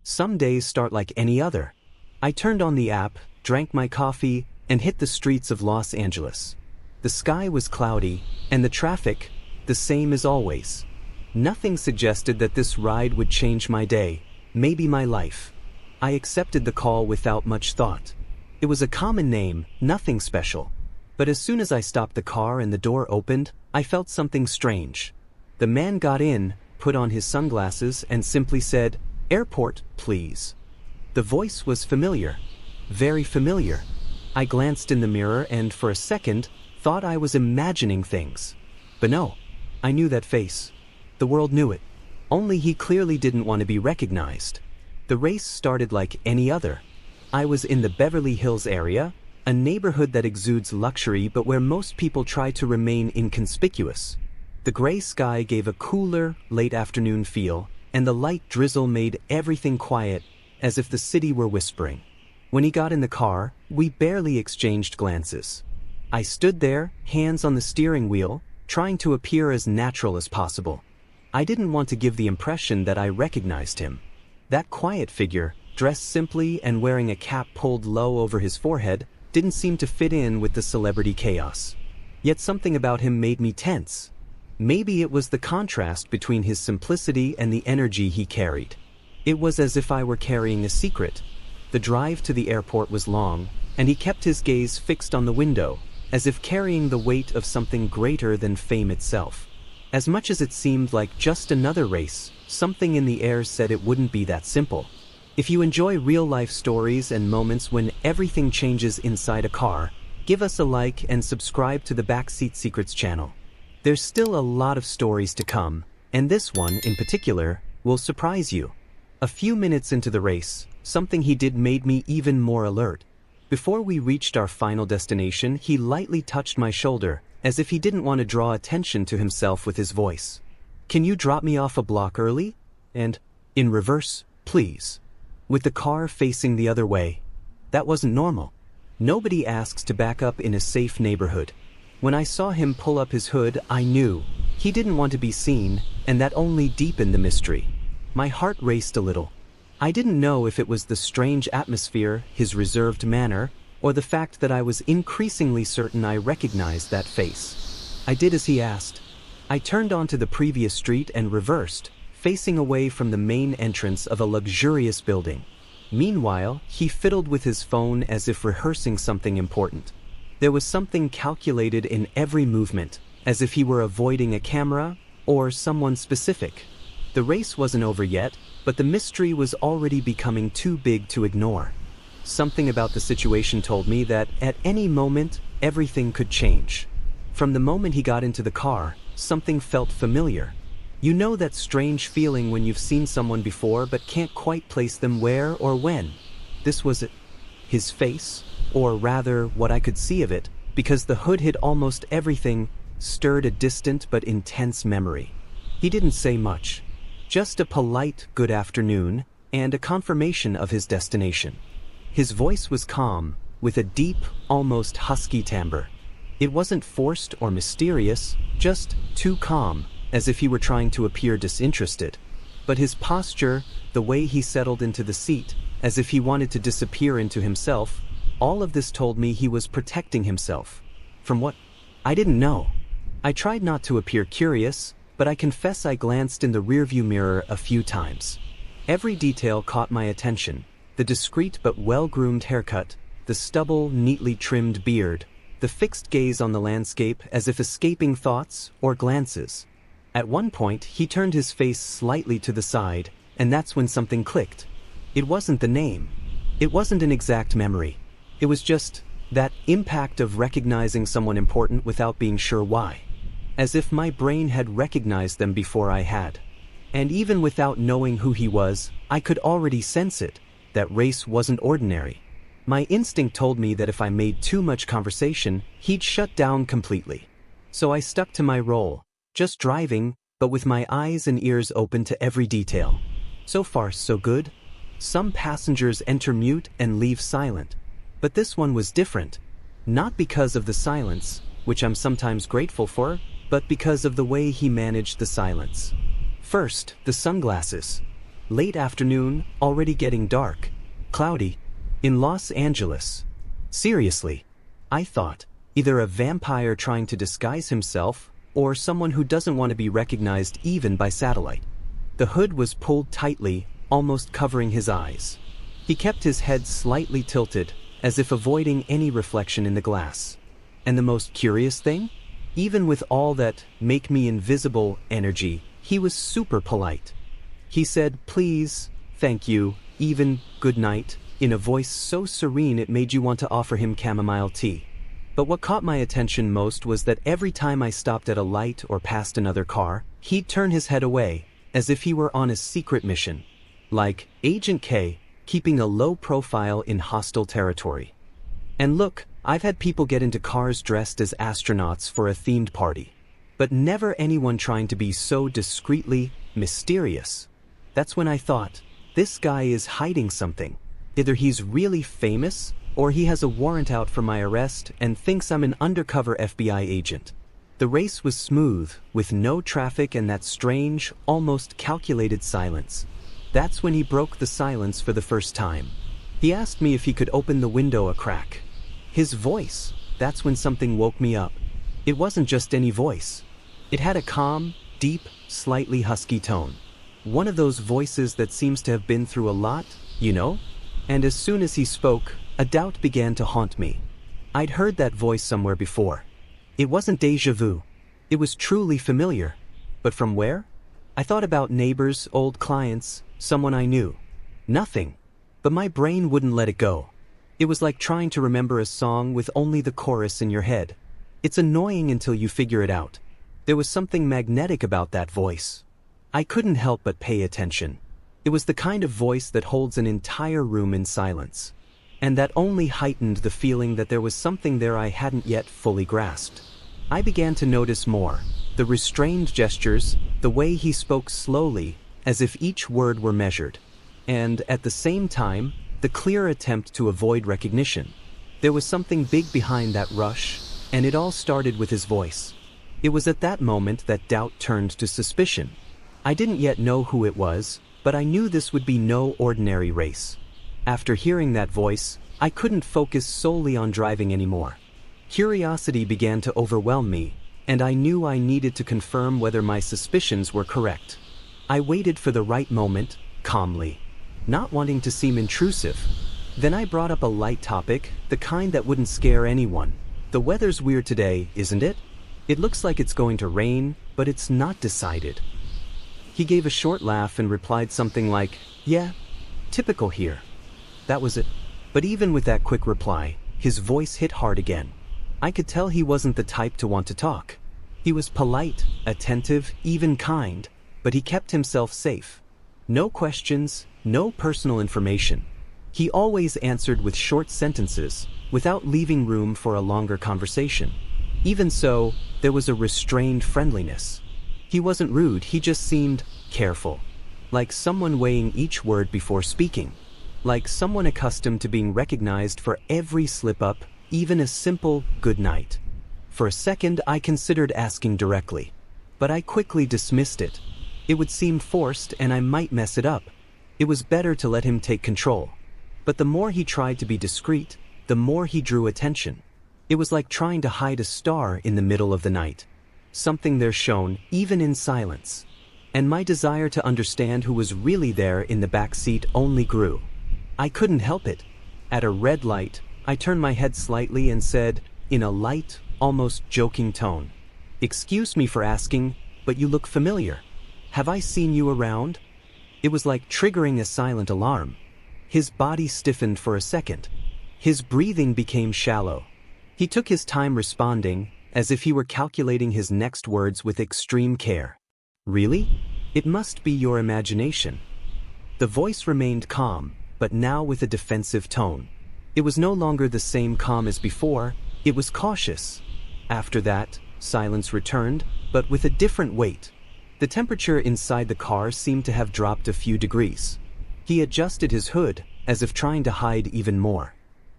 Some days start like any other. I turned on the app, drank my coffee, and hit the streets of Los Angeles. The sky was cloudy, and the traffic, the same as always. Nothing suggested that this ride would change my day, maybe my life. I accepted the call without much thought. It was a common name, nothing special. But as soon as I stopped the car and the door opened, I felt something strange. The man got in, put on his sunglasses, and simply said, "Airport, please." The voice was familiar. Very familiar. I glanced in the mirror and, for a second, thought I was imagining things. But no, I knew that face. The world knew it. Only he clearly didn't want to be recognized. The race started like any other. I was in the Beverly Hills area, a neighborhood that exudes luxury but where most people try to remain inconspicuous. The gray sky gave a cooler, late afternoon feel, and the light drizzle made everything quiet, as if the city were whispering. When he got in the car, we barely exchanged glances. I stood there, hands on the steering wheel, trying to appear as natural as possible. I didn't want to give the impression that I recognized him. That quiet figure, dressed simply and wearing a cap pulled low over his forehead, didn't seem to fit in with the celebrity chaos. Yet something about him made me tense. Maybe it was the contrast between his simplicity and the energy he carried. It was as if I were carrying a secret. The drive to the airport was long, and he kept his gaze fixed on the window, as if carrying the weight of something greater than fame itself. As much as it seemed like just another race, something in the air said it wouldn't be that simple. If you enjoy real-life stories and moments when everything changes inside a car, give us a like and subscribe to the Backseat Secrets channel. There's still a lot of stories to come, and this one, in particular, will surprise you. A few minutes into the race, something he did made me even more alert. Before we reached our final destination, he lightly touched my shoulder, as if he didn't want to draw attention to himself with his voice. "Can you drop me off a block early? And, in reverse, please." With the car facing the other way. That wasn't normal. Nobody asks to back up in a safe neighborhood. When I saw him pull up his hood, I knew he didn't want to be seen, and that only deepened the mystery. My heart raced a little. I didn't know if it was the strange atmosphere, his reserved manner, or the fact that I was increasingly certain I recognized that face. I did as he asked. I turned onto the previous street and reversed, facing away from the main entrance of a luxurious building. Meanwhile, he fiddled with his phone as if rehearsing something important. There was something calculated in every movement, as if he were avoiding a camera or someone specific. The race wasn't over yet, but the mystery was already becoming too big to ignore. Something about the situation told me that at any moment, everything could change. From the moment he got into the car, something felt familiar. You know that strange feeling when you've seen someone before but can't quite place them where or when. This was it. His face, or rather what I could see of it, because the hood hid almost everything, stirred a distant but intense memory. He didn't say much. Just a polite good afternoon, and a confirmation of his destination. His voice was calm, with a deep, almost husky timbre. It wasn't forced or mysterious, just too calm, as if he were trying to appear disinterested. But his posture, the way he settled into the seat, as if he wanted to disappear into himself, all of this told me he was protecting himself. From what? I didn't know. I tried not to appear curious, but I confess I glanced in the rearview mirror a few times. Every detail caught my attention. The discreet but well-groomed haircut, the stubble, neatly trimmed beard, the fixed gaze on the landscape as if escaping thoughts or glances. At one point, he turned his face slightly to the side, and that's when something clicked. It wasn't the name. It wasn't an exact memory. It was just that impact of recognizing someone important without being sure why. As if my brain had recognized them before I had. And even without knowing who he was, I could already sense it. That race wasn't ordinary. My instinct told me that if I made too much conversation, he'd shut down completely. So I stuck to my role, just driving, but with my eyes and ears open to every detail. So far, so good. Some passengers enter mute and leave silent. But this one was different. Not because of the silence, which I'm sometimes grateful for, but because of the way he managed the silence. First, the sunglasses. Late afternoon, already getting dark. Cloudy. In Los Angeles. Seriously. I thought. Either a vampire trying to disguise himself, or someone who doesn't want to be recognized even by satellite. The hood was pulled tightly, almost covering his eyes. He kept his head slightly tilted, as if avoiding any reflection in the glass. And the most curious thing? Even with all that make me invisible energy, he was super polite. He said, please, thank you, even good night, in a voice so serene it made you want to offer him chamomile tea. But what caught my attention most was that every time I stopped at a light or passed another car, he'd turn his head away, as if he were on a secret mission. Like Agent K, keeping a low profile in hostile territory. And look, I've had people get into cars dressed as astronauts for a themed party. But never anyone trying to be so discreetly mysterious. That's when I thought, this guy is hiding something. Either he's really famous, or he has a warrant out for my arrest and thinks I'm an undercover FBI agent. The race was smooth, with no traffic and that strange, almost calculated silence. That's when he broke the silence for the first time. He asked me if he could open the window a crack. His voice, that's when something woke me up. It wasn't just any voice. It had a calm, deep, slightly husky tone. One of those voices that seems to have been through a lot, you know? And as soon as he spoke, a doubt began to haunt me. I'd heard that voice somewhere before. It wasn't déjà vu. It was truly familiar. But from where? I thought about neighbors, old clients, someone I knew. Nothing. But my brain wouldn't let it go. It was like trying to remember a song with only the chorus in your head. It's annoying until you figure it out. There was something magnetic about that voice. I couldn't help but pay attention. It was the kind of voice that holds an entire room in silence. And that only heightened the feeling that there was something there I hadn't yet fully grasped. I began to notice more. The restrained gestures, the way he spoke slowly, as if each word were measured. And, at the same time, the clear attempt to avoid recognition. There was something big behind that rush, and it all started with his voice. It was at that moment that doubt turned to suspicion. I didn't yet know who it was, but I knew this would be no ordinary race. After hearing that voice, I couldn't focus solely on driving anymore. Curiosity began to overwhelm me, and I knew I needed to confirm whether my suspicions were correct. I waited for the right moment, calmly, not wanting to seem intrusive. Then I brought up a light topic, the kind that wouldn't scare anyone. The weather's weird today, isn't it? It looks like it's going to rain, but it's not decided. He gave a short laugh and replied something like, yeah, typical here. That was it. But even with that quick reply, his voice hit hard again. I could tell he wasn't the type to want to talk. He was polite, attentive, even kind, but he kept himself safe. No questions, no personal information. He always answered with short sentences, without leaving room for a longer conversation. Even so, there was a restrained friendliness. He wasn't rude, he just seemed careful. Like someone weighing each word before speaking. Like someone accustomed to being recognized for every slip-up, even a simple good night. For a second, I considered asking directly. But I quickly dismissed it. It would seem forced and I might mess it up. It was better to let him take control. But the more he tried to be discreet, the more he drew attention. It was like trying to hide a star in the middle of the night. Something there shone, even in silence. And my desire to understand who was really there in the back seat only grew. I couldn't help it. At a red light, I turned my head slightly and said, in a light, almost joking tone, "Excuse me for asking, but you look familiar. Have I seen you around?" It was like triggering a silent alarm. His body stiffened for a second. His breathing became shallow. He took his time responding, as if he were calculating his next words with extreme care. "Really? It must be your imagination." The voice remained calm, but now with a defensive tone. It was no longer the same calm as before, it was cautious. After that, silence returned, but with a different weight. The temperature inside the car seemed to have dropped a few degrees. He adjusted his hood, as if trying to hide even more.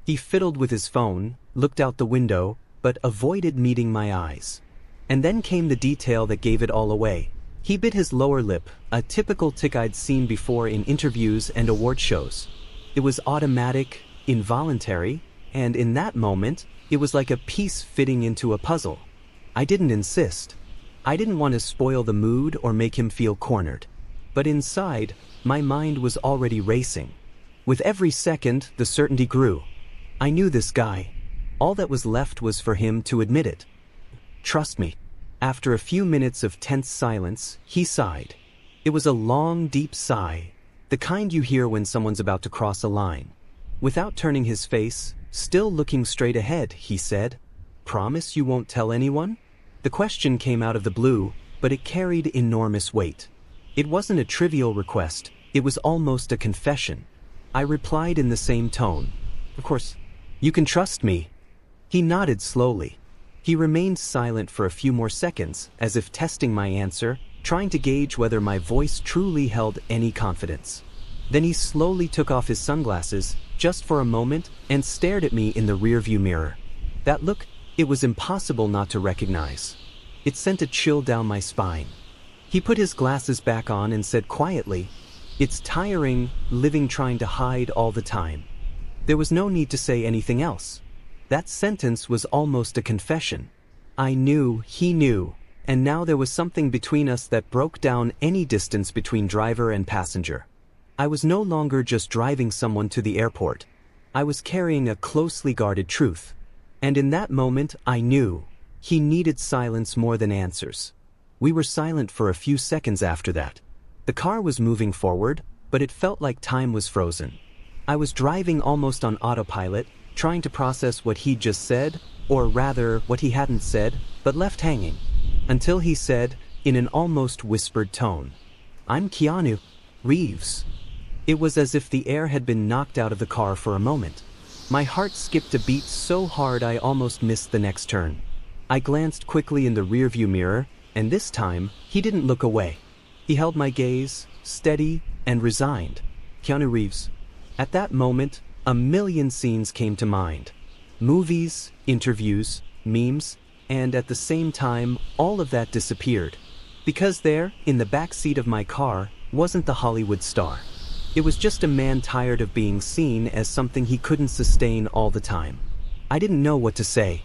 He fiddled with his phone, looked out the window, but avoided meeting my eyes. And then came the detail that gave it all away. He bit his lower lip, a typical tick I'd seen before in interviews and award shows. It was automatic, involuntary, and in that moment, it was like a piece fitting into a puzzle. I didn't insist. I didn't want to spoil the mood or make him feel cornered. But inside, my mind was already racing. With every second, the certainty grew. I knew this guy. All that was left was for him to admit it. Trust me. After a few minutes of tense silence, he sighed. It was a long, deep sigh, the kind you hear when someone's about to cross a line. Without turning his face, still looking straight ahead, he said, "Promise you won't tell anyone?" The question came out of the blue, but it carried enormous weight. It wasn't a trivial request, it was almost a confession. I replied in the same tone. "Of course, you can trust me." He nodded slowly. He remained silent for a few more seconds, as if testing my answer, trying to gauge whether my voice truly held any confidence. Then he slowly took off his sunglasses, just for a moment, and stared at me in the rearview mirror. That look, it was impossible not to recognize. It sent a chill down my spine. He put his glasses back on and said quietly, "It's tiring, living trying to hide all the time." There was no need to say anything else. That sentence was almost a confession. I knew, he knew, and now there was something between us that broke down any distance between driver and passenger. I was no longer just driving someone to the airport. I was carrying a closely guarded truth. And in that moment, I knew he needed silence more than answers. We were silent for a few seconds after that. The car was moving forward, but it felt like time was frozen. I was driving almost on autopilot, trying to process what he'd just said, or rather, what he hadn't said, but left hanging, until he said, in an almost whispered tone, "I'm Keanu Reeves." It was as if the air had been knocked out of the car for a moment. My heart skipped a beat so hard I almost missed the next turn. I glanced quickly in the rearview mirror, and this time, he didn't look away. He held my gaze, steady and resigned. Keanu Reeves. At that moment, a million scenes came to mind. Movies, interviews, memes, and at the same time, all of that disappeared. Because there, in the backseat of my car, wasn't the Hollywood star. It was just a man tired of being seen as something he couldn't sustain all the time. I didn't know what to say.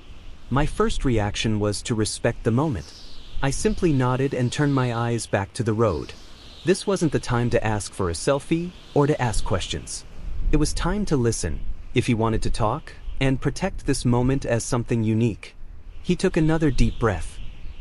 My first reaction was to respect the moment. I simply nodded and turned my eyes back to the road. This wasn't the time to ask for a selfie or to ask questions. It was time to listen, if he wanted to talk, and protect this moment as something unique. He took another deep breath,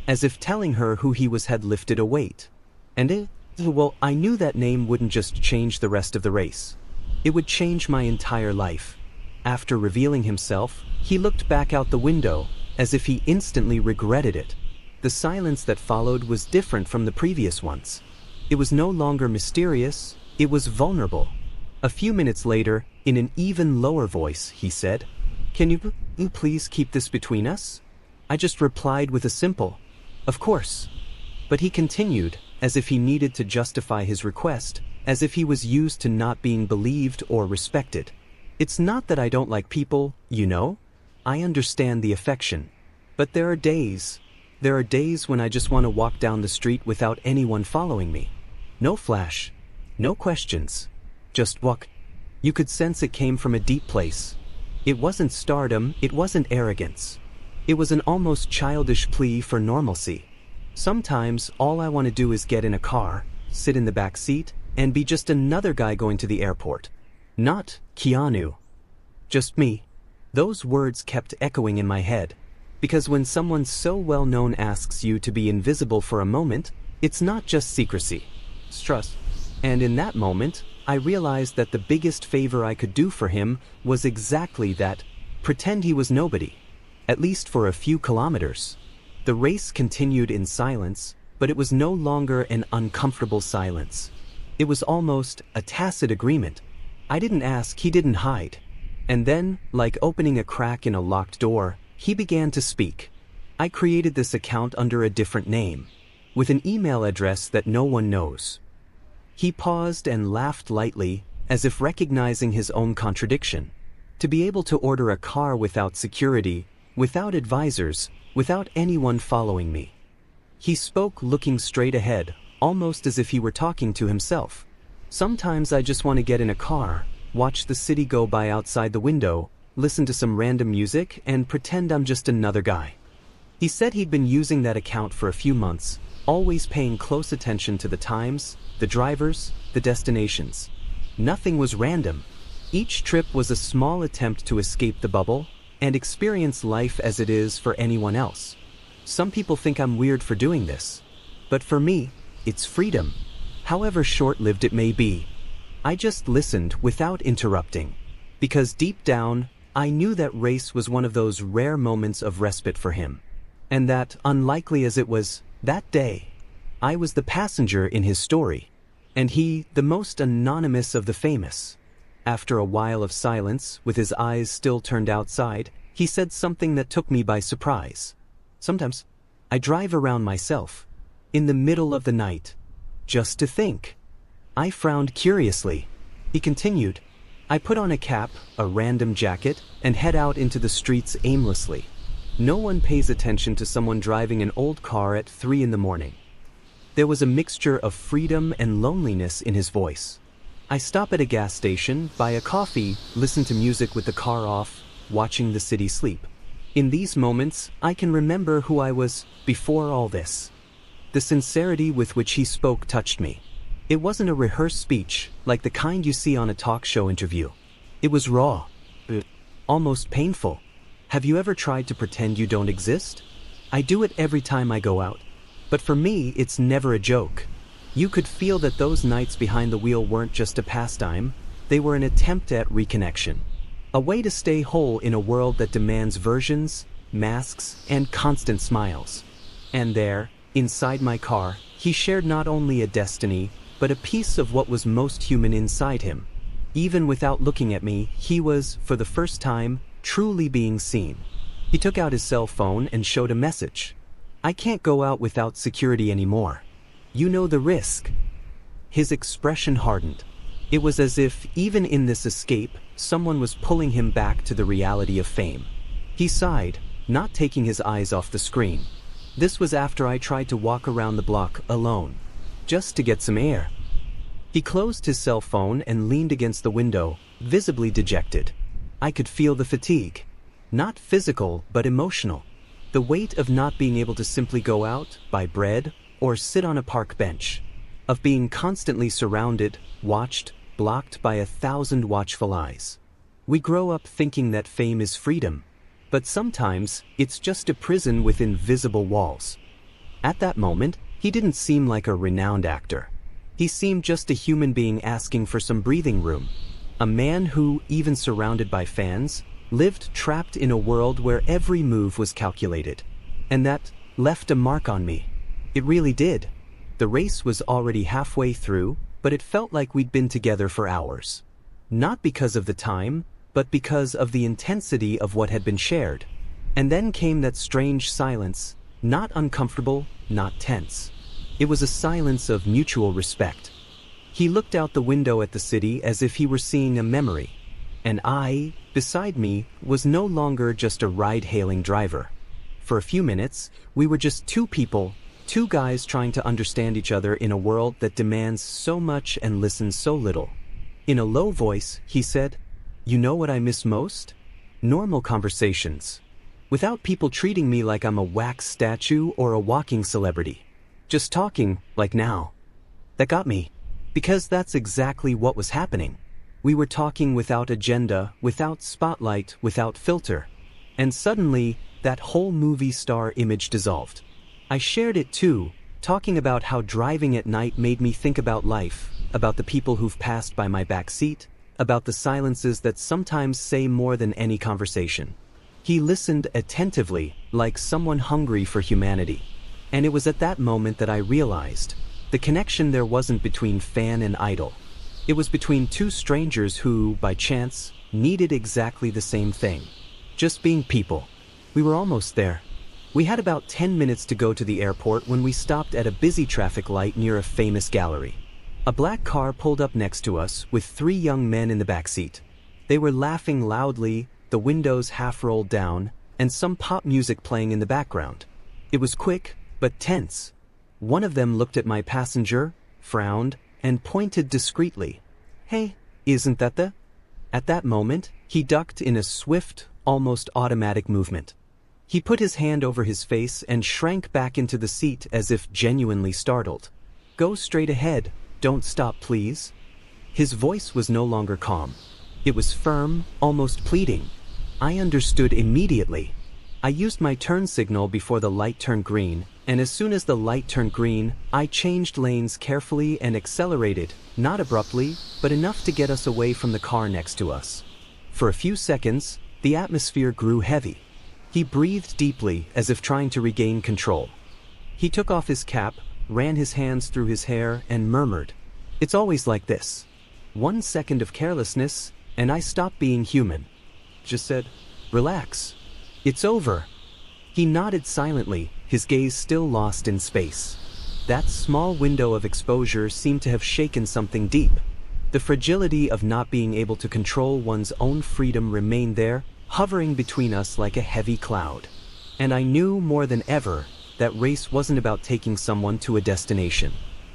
as if telling her who he was had lifted a weight. And well, I knew that name wouldn't just change the rest of the race. It would change my entire life. After revealing himself, he looked back out the window, as if he instantly regretted it. The silence that followed was different from the previous ones. It was no longer mysterious, it was vulnerable. A few minutes later, in an even lower voice, he said, "Can you please keep this between us?" I just replied with a simple, "Of course." But he continued, as if he needed to justify his request, as if he was used to not being believed or respected. "It's not that I don't like people, you know. I understand the affection. But there are days when I just want to walk down the street without anyone following me. No flash, no questions. Just walk." You could sense it came from a deep place. It wasn't stardom, it wasn't arrogance. It was an almost childish plea for normalcy. Sometimes all I want to do is get in a car, sit in the back seat, and be just another guy going to the airport. Not Keanu. Just me. Those words kept echoing in my head. Because when someone so well known asks you to be invisible for a moment, it's not just secrecy. It's trust. And in that moment, I realized that the biggest favor I could do for him was exactly that, pretend he was nobody. At least for a few kilometers. The race continued in silence, but it was no longer an uncomfortable silence. It was almost a tacit agreement. I didn't ask, he didn't hide. And then, like opening a crack in a locked door, he began to speak. I created this account under a different name, with an email address that no one knows. He paused and laughed lightly, as if recognizing his own contradiction. To be able to order a car without security, without advisors, without anyone following me. He spoke looking straight ahead, almost as if he were talking to himself. Sometimes I just want to get in a car, watch the city go by outside the window, listen to some random music, and pretend I'm just another guy. He said he'd been using that account for a few months, always paying close attention to the times, the drivers, the destinations. Nothing was random. Each trip was a small attempt to escape the bubble and experience life as it is for anyone else. Some people think I'm weird for doing this, but for me, it's freedom, however short-lived it may be. I just listened without interrupting, because deep down, I knew that race was one of those rare moments of respite for him, and that, unlikely as it was, that day, I was the passenger in his story, and he, the most anonymous of the famous. After a while of silence, with his eyes still turned outside, he said something that took me by surprise. Sometimes, I drive around myself, in the middle of the night, just to think. I frowned curiously. He continued, I put on a cap, a random jacket, and head out into the streets aimlessly. No one pays attention to someone driving an old car at 3 in the morning. There was a mixture of freedom and loneliness in his voice. I stop at a gas station, buy a coffee, listen to music with the car off, watching the city sleep. In these moments, I can remember who I was before all this. The sincerity with which he spoke touched me. It wasn't a rehearsed speech, like the kind you see on a talk show interview. It was raw, almost painful. Have you ever tried to pretend you don't exist? I do it every time I go out. But for me, it's never a joke. You could feel that those nights behind the wheel weren't just a pastime, they were an attempt at reconnection. A way to stay whole in a world that demands versions, masks, and constant smiles. And there, inside my car, he shared not only a destiny, but a piece of what was most human inside him. Even without looking at me, he was, for the first time, truly being seen. He took out his cell phone and showed a message. I can't go out without security anymore. You know the risk. His expression hardened. It was as if, even in this escape, someone was pulling him back to the reality of fame. He sighed, not taking his eyes off the screen. This was after I tried to walk around the block alone, just to get some air. He closed his cell phone and leaned against the window, visibly dejected. I could feel the fatigue. Not physical, but emotional. The weight of not being able to simply go out, buy bread, or sit on a park bench. Of being constantly surrounded, watched, blocked by 1,000 watchful eyes. We grow up thinking that fame is freedom, but sometimes it's just a prison with invisible walls. At that moment, he didn't seem like a renowned actor. He seemed just a human being asking for some breathing room. A man who, even surrounded by fans, lived trapped in a world where every move was calculated. And that left a mark on me. It really did. The race was already halfway through, but it felt like we'd been together for hours. Not because of the time, but because of the intensity of what had been shared. And then came that strange silence, not uncomfortable, not tense. It was a silence of mutual respect. He looked out the window at the city as if he were seeing a memory. And I, beside me, was no longer just a ride-hailing driver. For a few minutes, we were just two people, two guys trying to understand each other in a world that demands so much and listens so little. In a low voice, he said, "You know what I miss most? Normal conversations. Without people treating me like I'm a wax statue or a walking celebrity. Just talking, like now." That got me. Because that's exactly what was happening. We were talking without agenda, without spotlight, without filter. And suddenly, that whole movie star image dissolved. I shared it too, talking about how driving at night made me think about life, about the people who've passed by my backseat, about the silences that sometimes say more than any conversation. He listened attentively, like someone hungry for humanity. And it was at that moment that I realized, the connection there wasn't between fan and idol. It was between two strangers who, by chance, needed exactly the same thing. Just being people. We were almost there. We had about 10 minutes to go to the airport when we stopped at a busy traffic light near a famous gallery. A black car pulled up next to us with 3 young men in the backseat. They were laughing loudly, the windows half rolled down, and some pop music playing in the background. It was quick, but tense. One of them looked at my passenger, frowned, and pointed discreetly. "Hey, isn't that the—" At that moment, he ducked in a swift, almost automatic movement. He put his hand over his face and shrank back into the seat as if genuinely startled. "Go straight ahead, don't stop please." His voice was no longer calm. It was firm, almost pleading. I understood immediately. I used my turn signal before the light turned green, and as soon as the light turned green, I changed lanes carefully and accelerated, not abruptly, but enough to get us away from the car next to us. For a few seconds, the atmosphere grew heavy. He breathed deeply as if trying to regain control. He took off his cap, ran his hands through his hair, and murmured, "It's always like this. 1 second of carelessness, and I stop being human." Just said, "Relax. It's over." He nodded silently, his gaze still lost in space. That small window of exposure seemed to have shaken something deep. The fragility of not being able to control one's own freedom remained there, hovering between us like a heavy cloud. And I knew more than ever that race wasn't about taking someone to a destination.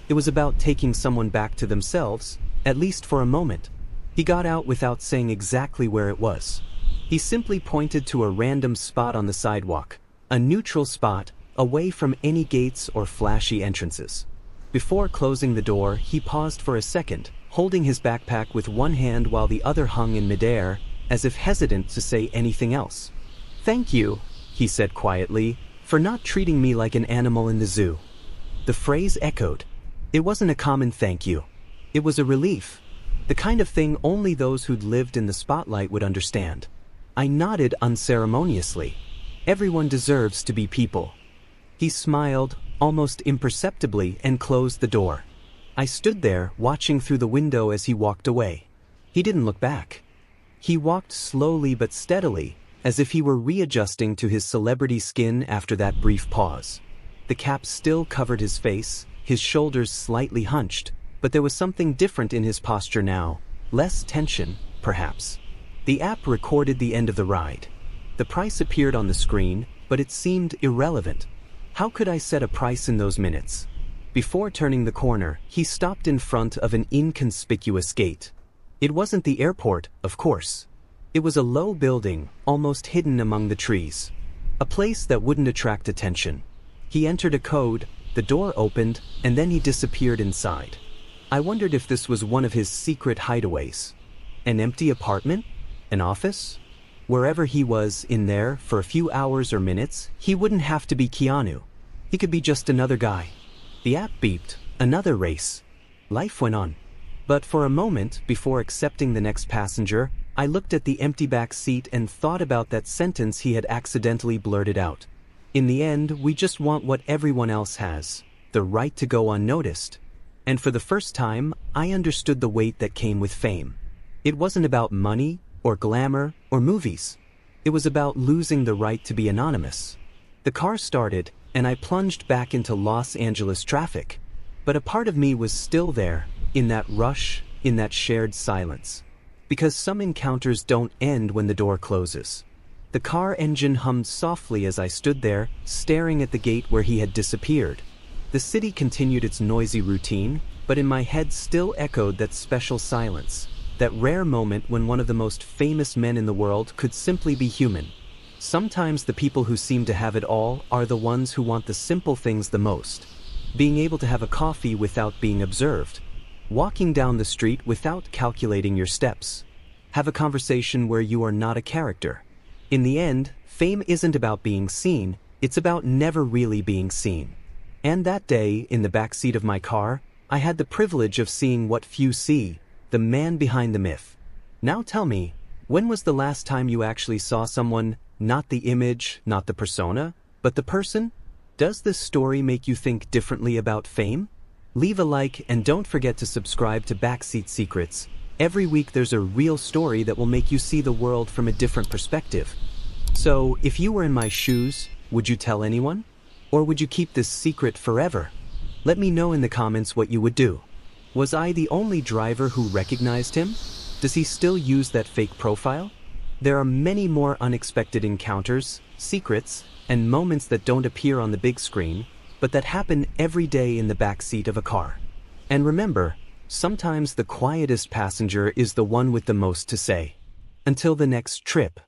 It was about taking someone back to themselves, at least for a moment. He got out without saying exactly where it was. He simply pointed to a random spot on the sidewalk, a neutral spot, away from any gates or flashy entrances. Before closing the door, he paused for a second, holding his backpack with one hand while the other hung in midair, as if hesitant to say anything else. "Thank you," he said quietly, "for not treating me like an animal in the zoo." The phrase echoed. It wasn't a common thank you. It was a relief. The kind of thing only those who'd lived in the spotlight would understand. I nodded unceremoniously. Everyone deserves to be people. He smiled, almost imperceptibly, and closed the door. I stood there, watching through the window as he walked away. He didn't look back. He walked slowly but steadily, as if he were readjusting to his celebrity skin after that brief pause. The cap still covered his face, his shoulders slightly hunched, but there was something different in his posture now, less tension, perhaps. The app recorded the end of the ride. The price appeared on the screen, but it seemed irrelevant. How could I set a price in those minutes? Before turning the corner, he stopped in front of an inconspicuous gate. It wasn't the airport, of course. It was a low building, almost hidden among the trees. A place that wouldn't attract attention. He entered a code, the door opened, and then he disappeared inside. I wondered if this was one of his secret hideaways. An empty apartment? An office? Wherever he was in there for a few hours or minutes, he wouldn't have to be Keanu. He could be just another guy. The app beeped, another race. Life went on. But for a moment, before accepting the next passenger, I looked at the empty back seat and thought about that sentence he had accidentally blurted out. In the end, we just want what everyone else has, the right to go unnoticed. And for the first time, I understood the weight that came with fame. It wasn't about money, or glamour, or movies. It was about losing the right to be anonymous. The car started, and I plunged back into Los Angeles traffic. But a part of me was still there, in that rush, in that shared silence. Because some encounters don't end when the door closes. The car engine hummed softly as I stood there, staring at the gate where he had disappeared. The city continued its noisy routine, but in my head still echoed that special silence. That rare moment when one of the most famous men in the world could simply be human. Sometimes the people who seem to have it all are the ones who want the simple things the most. Being able to have a coffee without being observed. Walking down the street without calculating your steps. Have a conversation where you are not a character. In the end, fame isn't about being seen, it's about never really being seen. And that day, in the backseat of my car, I had the privilege of seeing what few see. The man behind the myth. Now tell me, when was the last time you actually saw someone, not the image, not the persona, but the person? Does this story make you think differently about fame? Leave a like and don't forget to subscribe to Backseat Secrets. Every week there's a real story that will make you see the world from a different perspective. So, if you were in my shoes, would you tell anyone? Or would you keep this secret forever? Let me know in the comments what you would do. Was I the only driver who recognized him? Does he still use that fake profile? There are many more unexpected encounters, secrets, and moments that don't appear on the big screen, but that happen every day in the backseat of a car. And remember, sometimes the quietest passenger is the one with the most to say. Until the next trip.